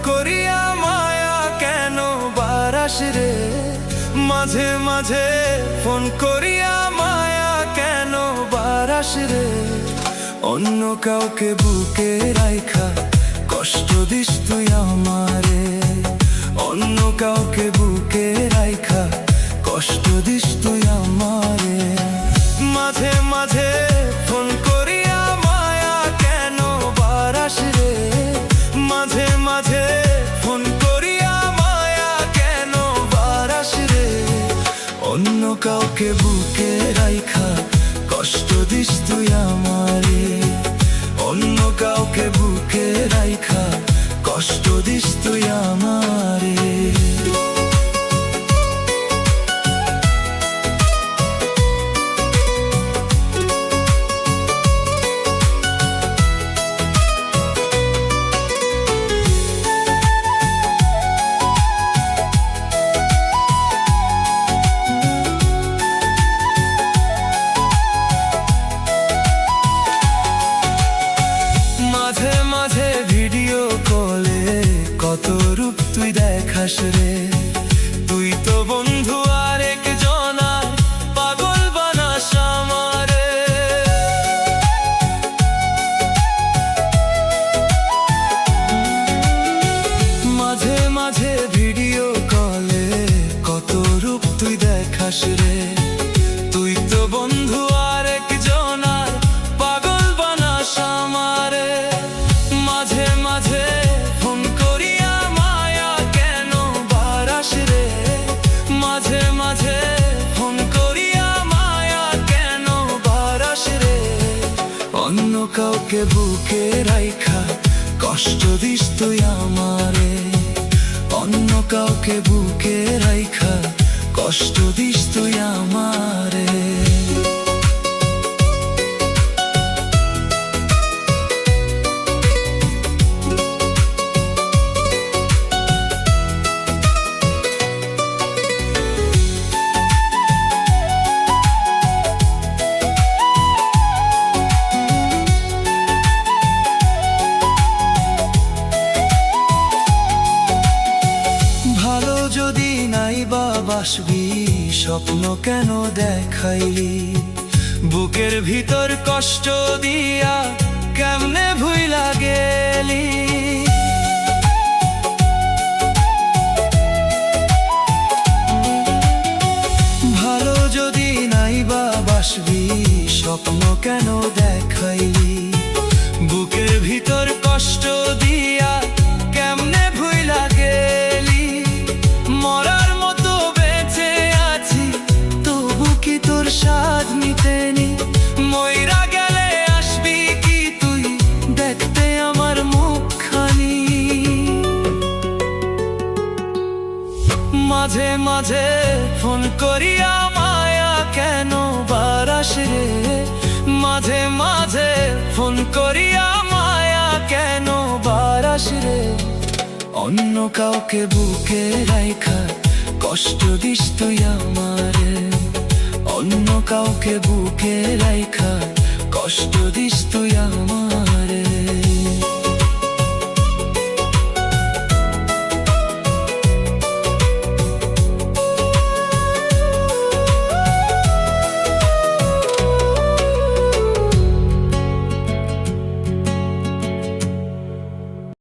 করিয়া মায়া কেন বারাস রে, মাঝে মাঝে ফোন করিয়া মায়া কেন বারাস রে। অন্য কাউকে বুকে রাইখা কষ্ট দিস তুই আমারে, অন্য কাউকে বুকে রাইখা কষ্ট দিস তুই আমারে। মাঝে মাঝে ফোন করিয়া মায়া কেন বারাস রে, মাঝে মাঝে ফোন করিয়া মায়া কেন বারাস রে। অন্য কাউকে বুকে রাইখা কষ্ট দিস তুই আমারে, অন্য কাউকে বুকে রাইখা কষ্ট দিস তুই আমারে। মাঝে মাঝে ভিডিও কলে কত রূপ তুই দেখাস রে, তুই তো বন্ধু আরেক জনার পাগল বানাস আমারে। মাঝে মাঝে ভিডিও কলে কত রূপ তুই দেখাস রে, তুই তো বন্ধু আরেক জনার পাগল বানাস আমারে। মাঝে মাঝে ফোন করিয়া মায়া কেন বারাস রে, মাঝে মাঝে ফোন করিয়া মায়া কেন বারাস রে। অন্য কাউকে বুকে রাইখা কষ্ট দিস তুই আমারে, অন্য কাউকে বুকে রাইখা কষ্ট দিস তুই আমারে। ভালো যদি নাই বা বাসবি স্বপ্ন কেন দেখাইলি, বুকের ভিতর কষ্ট দিয়া কেমনে ভুইলা গেলি। ভালো যদি নাই বা বাসবি স্বপ্ন কেন দেখাইলি, বুকের ভিতর কষ্ট দিয়া কেমনে ভুইলা গেলি। মরার মতো বেঁচে আছি তবু কি তোর স্বাদ মিটেনি, মইরা গেলে আসবি কি তুই দেখতে আমার মুখখানি। মাঝে মাঝে ফোন করিয়া মায়া কেন বারাস রে, মাঝে মাঝে ফোন করিয়া মায়া কেন বারাস রে। অন্য কাউকে বুকে রাইখা কষ্ট দিস তুই আমারে, অন্য কাউকে বুকে রাইখা কষ্ট দিস তুই আমারে।